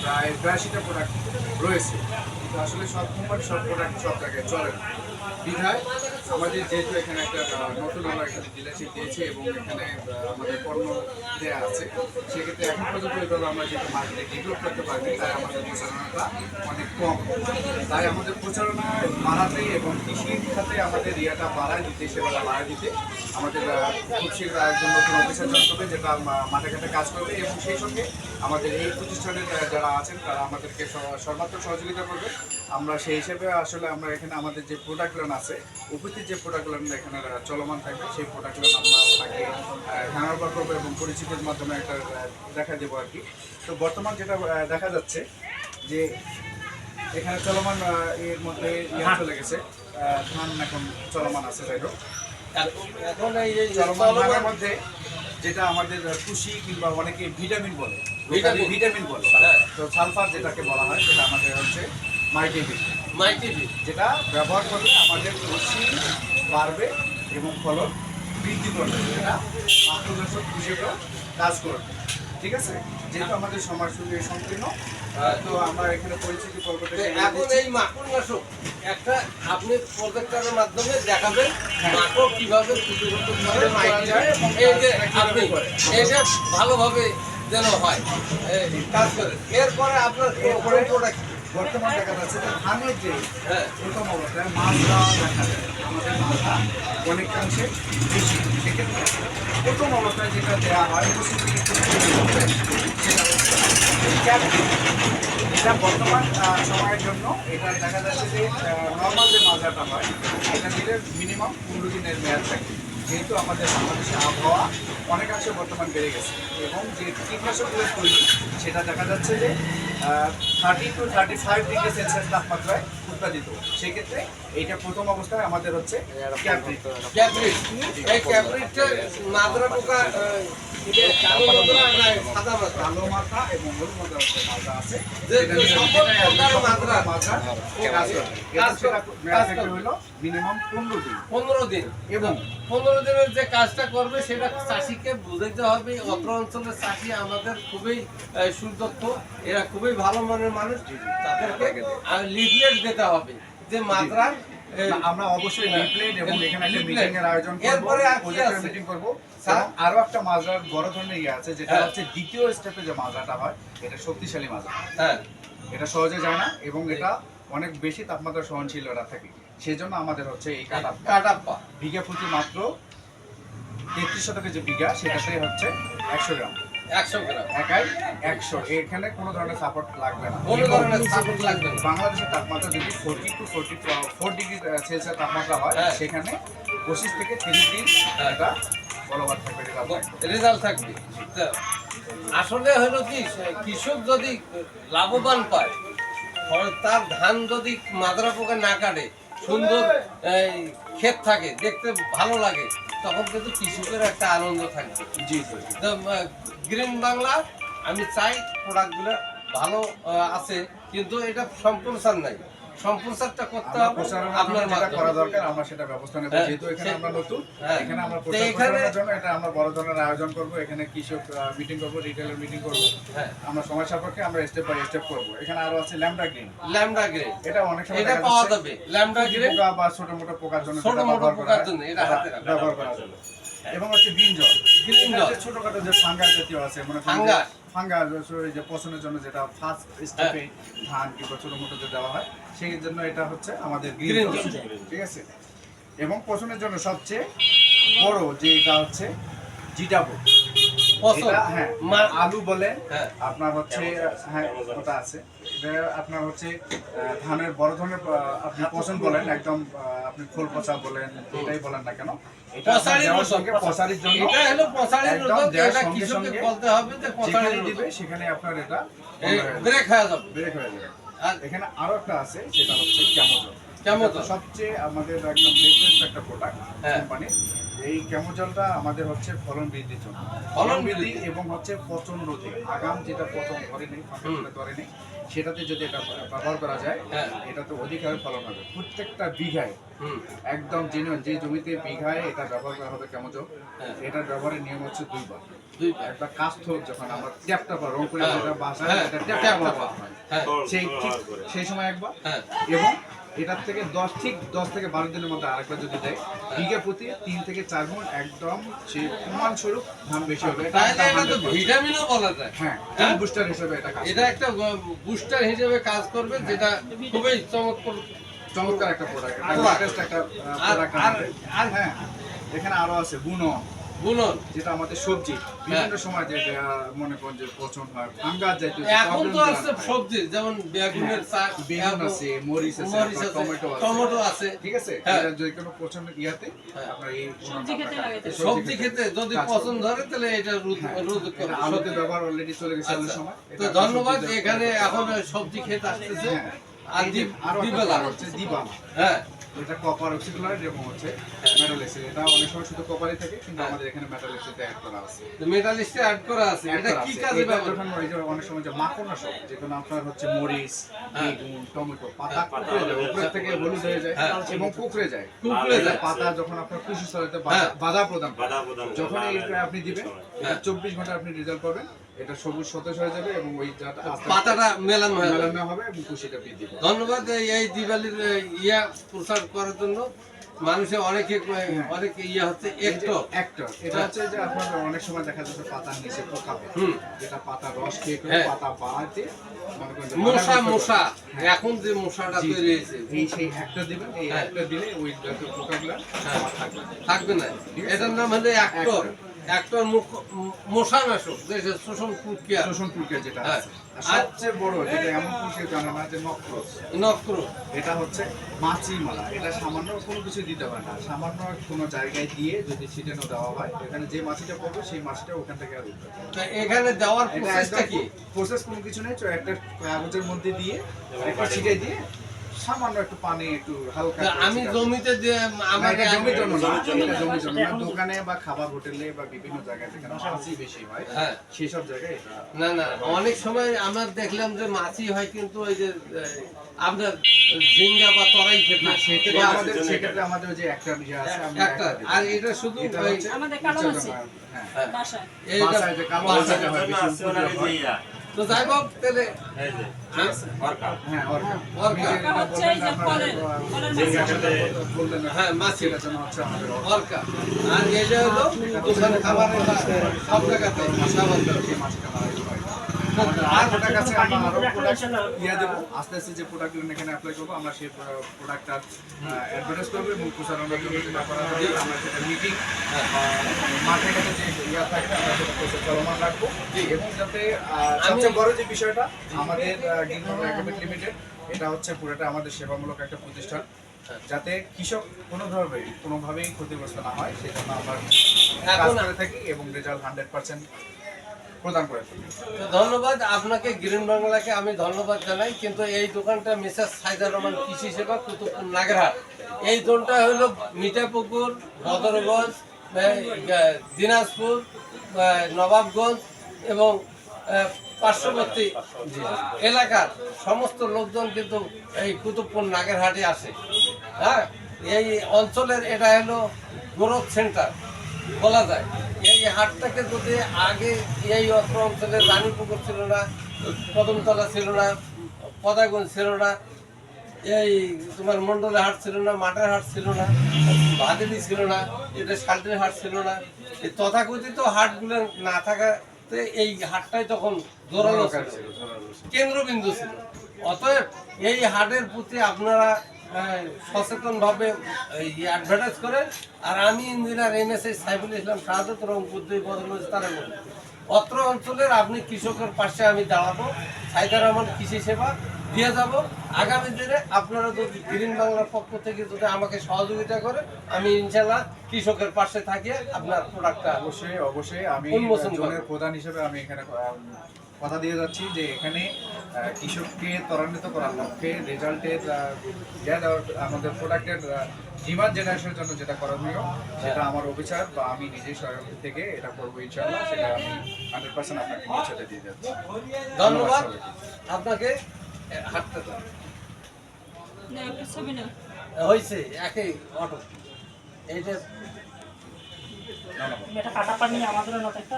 প্রায় 82টা প্রোডাক্ট রয়েছে, কিন্তু আসলে সব কোম্পানি সব প্রোডাক্ট সব জায়গায় চলে না। বিধায় আমাদের যেহেতু এখানে একটা নতুন আমরা এখানে ডিলারশিপ দিয়েছি এবং এখানে আমাদের পণ্য দেওয়া আছে, সেক্ষেত্রে এখন পর্যন্ত ওইভাবে আমরা যেহেতু মার্কেটে ডেভেলপ করতে পারিনি, তাই আমাদের প্রচারণাটা অনেক কম। তাই আমাদের প্রচারণা বাড়াতে এবং কৃষির খাতে আমাদের ইয়েটা বাড়ায় দিতে, সেবাটা বাড়ায় দিতে আমাদের খুব শীঘ্র একজন নতুন অফিসার জয়েন করবে, যেটা মাঠে ঘাটে কাজ করবে এবং সেই সঙ্গে আমাদের এই প্রতিষ্ঠানের যারা আছেন তারা আমাদেরকে সর্বাত্মক সহযোগিতা করবে। আমরা সেই হিসেবে আসলে আমরা এখানে আমাদের যে প্রোডাক্টগুলো আছে, উপস্থিত যে প্রোডাক্টগুলো এখানে চলমান থাকবে, সেই প্রোডাক্টগুলো আমরা আপনাকে হ্যান্ডওভার করবো এবং পরিচিতির মাধ্যমে একটা দেখা দেবো আর কি। তো বর্তমান যেটা দেখা যাচ্ছে যে এখানে চলমান এর মধ্যে চলে গেছে, ধান এখন চলমান আছে, যাই হোক এখন এই চলমান ধানের মধ্যে যেটা আমাদের কুশি কিংবা অনেকে ভিটামিন বলে, ভিটামিন বলে, তো সালফার যেটাকে বলা হয় সেটা আমাদের হচ্ছে মাইটিভিট, যেটা ব্যবহার করলে আমাদের কুশি বাড়বে এবং ফলন বৃদ্ধি করবে, যেটা আত্মদর্শক হিসেবেও কাজ করবে। ঠিক আছে, যেহেতু আমাদের সমাজ সঙ্গে সংকীর্ণ, তো আমরা এখানে পরিচিতি পর্বতে এখন এই মাকড়নাশক একটা আপনি প্রজেক্টরের মাধ্যমে দেখাবেন মাকড় কিভাবে আপনি এটা ভালোভাবে যেন হয় কাজ করে। এরপরে আপনার প্রোডাক্ট বর্তমান দেখা যাচ্ছে যে ধানের যে প্রথম অবস্থায় মাছটা দেখা যায়, আমাদের মাছটা অনেকাংশে বেশি। সেক্ষেত্রে প্রথম অবস্থায় যেটা দেওয়া হয় এটা বর্তমান সময়ের জন্য এটা দেখা যাচ্ছে যে নর্মাল যে মাছটা হয় এটা দিলে মিনিমাম 15 দিনের মেয়াদ থাকে। যেহেতু আমাদের বাংলাদেশের আবহাওয়া অনেকাংশে বর্তমান বেড়ে গেছে এবং যে কীটনাশকগুলো তৈরি সেটা দেখা যাচ্ছে যে 30 to 35 ডিগ্রি সেলসিয়াস তাপমাত্রায় উৎপাদিত। সেক্ষেত্রে এইটা প্রথম অবস্থায় আমাদের হচ্ছে ক্যাপ্রিট। এই ক্যাপ্রিটটা মাদ্রা পোকা কালো মাথা এবং হলুদ মাথা আছে, মিনিমাম 15 দিন এবং 15 দিনের যে কাজটা করবে সেটা চাষিকে বুঝাইতে হবে। অত্র অঞ্চলের চাষি আমাদের খুবই সুদক্ষ, এরা খুবই ভালো মনের মানুষ, তাদেরকে লিফলেট দিতে হবে যে মাত্রার আমরা অবশ্যই লিফলেট এবং এখানে একটা মিটিং এর আয়োজন করব, এরপরে মিটিং করব। আরো একটা মাজার বড় ধরনের ইয়ে আছে, যেটা হচ্ছে দ্বিতীয় স্টেপে যে মাজাটা হয়, এটা শক্তিশালী মাজা। হ্যাঁ, এটা সহজে যায় না এবং এটা অনেক বেশি তাপমাত্রা সহনশীল থাকে। সেই জন্য আমাদের হচ্ছে এই কাটাপ্পা বিঘা প্রতি মাত্র 33 শতকে যে বিঘা, সেটাতে হচ্ছে 100 গ্রাম। 100 গ্রাম একাই 100, এখানে কোনো ধরনের সাপোর্ট লাগবে না, কোনো ধরনের সাপোর্ট লাগবে না। বাংলাদেশের তাপমাত্রা যদি 40 to 44 ডিগ্রি সেলসিয়াস তাপমাত্রা হয়, সেখানে 25 থেকে 30 দিন এটা বলবৎ থাকবে, রেজাল্ট থাকবে। আসলে হলো কি, কৃষক যদি লাভবান পায়, তার ধান যদি মাদ্রা পোকা না কাটে, সুন্দর ক্ষেত থাকে, দেখতে ভালো লাগে, তখন কিন্তু কৃষকের একটা আনন্দ থাকবে। জি, তো গ্রিন বাংলা আমি চাই প্রোডাক্টগুলো ভালো আছে, কিন্তু এটা সম্প্রচার নাই, সম্প্রচারটা করতে হবে আপনার যেটা করা দরকার, আমরা সেটা ব্যবস্থা নেব। যেহেতু এখানে আমরা নতুন, এখানে আমরা প্রচার করার জন্য এটা আমরা বড় ধরনের আয়োজন করব, এখানে কৃষক মিটিং করব, রিটেইলার মিটিং করব, আমরা সময় সাপেক্ষে আমরা স্টেপ বাই স্টেপ করব। এখানে আরো আছে ল্যামডা গ্রিন, এটা অনেক সময় এটা পাওয়া যাবে, ল্যামডা গ্রিন পোকা বা ছোট মোটো পোকার জন্য ব্যবহার করা যাবে। এবং হচ্ছে গ্রিন জল, ছোটখাটো যে ফাঙ্গাস জাতীয় আছে, মানে ফাঙ্গাস যে পচনের জন্য যেটা ফার্স্ট স্টেপে ধান কিংবা ছোট মোটো যে দেওয়া হয়, সেই জন্য এটা হচ্ছে আমাদের গ্রিন জল। ঠিক আছে, এবং পচনের জন্য সবচেয়ে বড় যে এটা হচ্ছে জিটাবো, হ্যাঁ আলু বলে আপনার হচ্ছে, হ্যাঁ ওটা আছে। এটা আপনার হচ্ছে ধানের বড় ধরনের আপনি পচন বলেন, একদম আপনি খোল পচা বলেন, এটাই বলেন না কেন, এটা দেওয়ার সঙ্গে পচারির জন্য একদম দেওয়ার সঙ্গে সঙ্গে যেখানে দিবে সেখানে আপনার এটা ব্রেক হয়ে যাবে। আর এখানে আরো একটা আছে, সেটা হচ্ছে ক্যামোজল, সবচেয়ে আমাদের একদম লেটেস্ট একটা প্রোডাক্ট কোম্পানি। এই ক্যামোজলটা আমাদের হচ্ছে ফলন বৃদ্ধির জন্য, ফলন বৃদ্ধি এবং হচ্ছে পচন রোধে, আগাম যেটা পচন ধরে নেই সেটাতে যদি এটা ব্যবহার করা যায়, এটা তো অধিক হারে ফলন হবে। প্রত্যেকটা বিঘায় একদম জেনুইন যে জমিতে বিঘায় এটা ব্যবহার করা হবে ক্যামোজল, এটার ব্যবহারের নিয়ম হচ্ছে 2 বার। দুই পাট। একটা কাস্থ যখন আমরা ট্যাপটা পা রংপুরে হ্যাঁ। যেটা বাসায় হ্যাঁ, এটা ট্যাপটা ট্যাপটা পা। পা হয় হ্যাঁ সেই ঠিক সেই সময় একবার হ্যাঁ এবং এটার থেকে 10 থেকে 12 দিনের মধ্যে আরেকবার যদি দেয় বিঘা প্রতি 3 থেকে 4 গুণ একদম সেই প্রমাণ স্বরূপ ধান বেশি হবে তাহলে এটা তো 100% ভিটামিনও বলা যায়। হ্যাঁ হ্যাঁ? বুস্টার হিসেবে এটা কাজ এটা একটা বুস্টার হিসেবে কাজ করবে, যেটা খুবই চমৎকার একটা প্রোডাক্ট আর- লেটেস্ট একটা প্রোডাক্ট আর- হ্যাঁ এখানে আরো আছে বুনো বুনন। যেটা আমাদের সবজি বিভিন্ন সময় যে মনে করেন যে পছন্দ হয় ফাঙ্গাস জাতীয় যে এখন তো problem আছে হয়। সবজি, যেমন বেগুনের শাক, বেগুন আছে মরিচ আছে মরিচ আপনার আছে, টমেটো আছে টমেটো আছে। ঠিক আছে হ্যাঁ। এটা যে কোনো পছন্দের ইয়াতে হ্যাঁ। আপনার এই সবজি খেতে লাগাইতে পারেন। সবজি খেতে যদি কাজ করবে। পছন্দ ধরে তাহলে এটা রোধ হ্যাঁ, রোধ এটা করে। আলুতে ব্যবহার অলরেডি চলে গেছে আলুর আচ্ছা। সময় তো এটা ধন্যবাদ, সবজিতে এখানে ব্যবহার এখন সবজি খেতে আসতেছে। হ্যাঁ। আর এই যে আরো একটা দিবেলা product হচ্ছে দিবালা হ্যাঁ এটা কপার অক্সিক্লোরাইড এবং হচ্ছে মেটাল এসিড এটা অনেক সময় শুধু কপারই থাকে কিন্তু হ্যাঁ। আমাদের এখানে মেটাল এসিড অ্যাড করা আছে মেটালিস্টে অ্যাড করা আছে। এটা কি কাজে এটা ব্যবহার? যখন ওই যে অনেক সময় যে মাখনাশক যেখানে আপনার হচ্ছে মরিচ হ্যাঁ। বেগুন টমেটো পাতা কুকড়ে যায় উপরে থেকে হলুদ হয়ে যায় হ্যাঁ। এবং কুকড়ে যায় কুকড়ে যায়। পাতা যখন আপনার কৃষি স্তরেতে হ্যাঁ। বাধা প্রদান করে বাধা প্রদান করে। যখন এইটা আপনি দিবেন এটা হ্যাঁ। 24 ঘন্টা আপনি রেজাল্ট পাবেন এটা সবুজ সতেজ হয়ে যাবে এবং ওই যাটা পাতাটা মেলানো হয়ে যাবে। মেলানো হবে এবং কুশিটা বৃদ্ধি পাবে ধন্যবাদ এই দিওয়ালির ইয়া প্রচার করার জন্য। মানুষের অনেকে অনেক ইয়া হচ্ছে একটু অ্যাক্টর এটা হচ্ছে যে আপনার অনেক সময় দেখা যাচ্ছে পাতার নিচে পোকা হয় হুম। যেটা পাতার রস খেয়ে হ্যাঁ। পাতা বাড়াতে মনে করেন যে মশা বাধা মশা হ্যাঁ। এখন যে মশাটা জি, তৈরি হয়েছে এই সেই একটা দিবেন এই হ্যাঁ। একটা দিলে ওই জাতীয় পোকাগুলো হ্যাঁ। আমার থাকবে না। থাকবে না। এটার নাম হলো অ্যাক্টর। অ্যাক্টর মশানাশক, যে শোষণ প্রক্রিয়া শোষণ প্রক্রিয়া যেটা হ্যাঁ। আছে আর সবচেয়ে বড় যেটা এমন কিছু জানে না যে নক্রোস নক্র। এটা হচ্ছে মাছি মালা এটা সামান্য কোনো কিছু দিতে হয় না সামান্য কোনো জায়গায় দিয়ে যদি ছিটানো দেওয়া হয় এখানে যে মাছিটা পড়বে সেই মাছিটা ওখান থেকে আর উঠবে না। তা এখানে দেওয়ার এটা প্রসেসটা কি? প্রসেস কোনো কিছু নেই একটা কাগজের মধ্যে দিয়ে একটা ছিটে দিয়ে সামান্য একটু পানি একটু হালকা তা করে আমি ছিটাতে জমিতে যে না, আমাকে এটা জমির জন্য না, জমির জন্য এটা না। জমির জন্য না। দোকানে বা খাবার হোটেলে বা বিভিন্ন জায়গায় যেখানে মাছি বেশি হয় হ্যাঁ। সেই সব জায়গায় এটা না না, অনেক সময় আমরা দেখলাম যে মাছি হয়, কিন্তু ওই যে আপনার ঝিঙ্গা বা তরাই খেতে না সেক্ষেত্রে সেটা আমাদের season সেক্ষেত্রে আমাদের যে একটা ইয়ে আছে আমরা একটা। একটা দিই। আর এটা শুধু এটা ওই হচ্ছে আমাদের কালো উচ্চ মাছি। জনগণ, হ্যাঁ হ্যাঁ, বাসায় এইটা বাসায় যে কালো বাসায়। মাছিটা হয়, জন্য বেশি আছে ওনার এই যে ইয়া, তো যাই হোক তাহলে এই যে, অর্কা। হ্যাঁ অর্কা অর্কা। আপনি যেটা হচ্ছে এই যে বললেন ফলের- আপনার ফলের যে মাছি। গাছটা বললেন না, হ্যাঁ, মাছি। সেটার জন্য হচ্ছে আমাদের অর্কা। অর্কা। আর এটা হলো দোকানে খাবারের সব জায়গাতে সাবান দেওয়া। সেই মাছটা মারা যেতে পারে। আর প্রোডাক্ট আছে আমরা আরো প্রোডাক্ট ইয়া দেবো আস্তে আস্তে যে প্রোডাক্টগুলো এখানে অ্যাপ্লাই করবো আমরা সেই প্রোডাক্টটা অ্যাডভার্টাইজ করবো এবং প্রচারণার জন্য যেটা করা হবে আমরা সেটা মিটিং মাঠে ঘাটে যে ইয়া থাকবে আমরা সেটা প্রচার চলমান রাখবো এবং যাতে সবচেয়ে বড় যে বিষয়টা আমাদের গ্রিনহোম এগ্রোমেট লিমিটেড এটা হচ্ছে পুরোটা আমাদের সেবামূলক একটা প্রতিষ্ঠান যাতে কৃষক কোনোভাবেই ক্ষতিগ্রস্ত না হয় সেজন্য আমরা কাজ এখন- করে থাকি এবং রেজাল্ট 100% প্রদান করে থাকি তো ধন্যবাদ আপনাকে, গ্রিন বাংলাকে আমি ধন্যবাদ জানাই। কিন্তু এই দোকানটা মিসেস সাইদা রহমান কৃষি সেবা কুতুবপুর নাগরহাট, এই দোকানটা হলো মিঠাপুকুর, বদরগঞ্জ, দিনাজপুর, নবাবগঞ্জ এবং পার্শ্ববর্তী এলাকার সমস্ত লোকজন কিন্তু এই কুতুবপুর নাগরহাটে আসে। হ্যাঁ, এই অঞ্চলের এটা হলো গ্রোথ সেন্টার বলা যায়। এই হাটটাকে যদি আগে এই অত্র অঞ্চলের রানীপুকুর ছিল না, কদমতলা ছিল না, পদাগঞ্জ ছিল না, এই তোমার মন্ডলের হাট ছিল না, মাঠের হাট ছিল না, ভাদেলি ছিল না, এটা শালটির হাট ছিল না, এই তথাকথিত হাটগুলো না থাকাতে এই হাটটাই তখন জোরালো ছিল, কেন্দ্রবিন্দু ছিল। অতএব এই হাটের প্রতি আপনারা সচেতনভাবে অ্যাডভার্টাইজ করেন। আর আমি ইঞ্জিনিয়ার MSc সাইফুল ইসলাম শাহাদত রংপুর 2 বদরগঞ্জ তারাগঞ্জ অত্র অঞ্চলের আপনি কৃষকের পাশে আমি দাঁড়াবো, সাইদা রহমান কৃষি সেবা দিয়ে যাব। আগামী দিনে আপনারা যদি গ্রিন বাংলার পক্ষ থেকে যদি আমাকে সহযোগিতা করে আমি ইনশাল্লাহ কৃষকের পাশে থাকি আপনার প্রোডাক্টটা। অবশ্যই আমি উন্মোচন করব। জোনের প্রধান হিসেবে আমি এখানে কথা দিয়ে যাচ্ছি যে এখানে কৃষককে ত্বরান্বিত করার লক্ষ্যে রেজাল্টের আমাদের প্রোডাক্টের ডিমান্ড জেনারেশনের জন্য যেটা করণীয় সেটা আমার অভিচার বা আমি নিজের সহায়ক থেকে এটা করবো ইনশাআল্লাহ, সেটা আমি 100% আপনাকে নিশ্চয়তা দিয়ে যাচ্ছি। ধন্যবাদ আপনাকে। হাঁটতে দাও। না একটা ছবি না হয়েছে একই অটো এইটা ধন্যবাদ। এটা কাটা পানি আমাদের নট একটা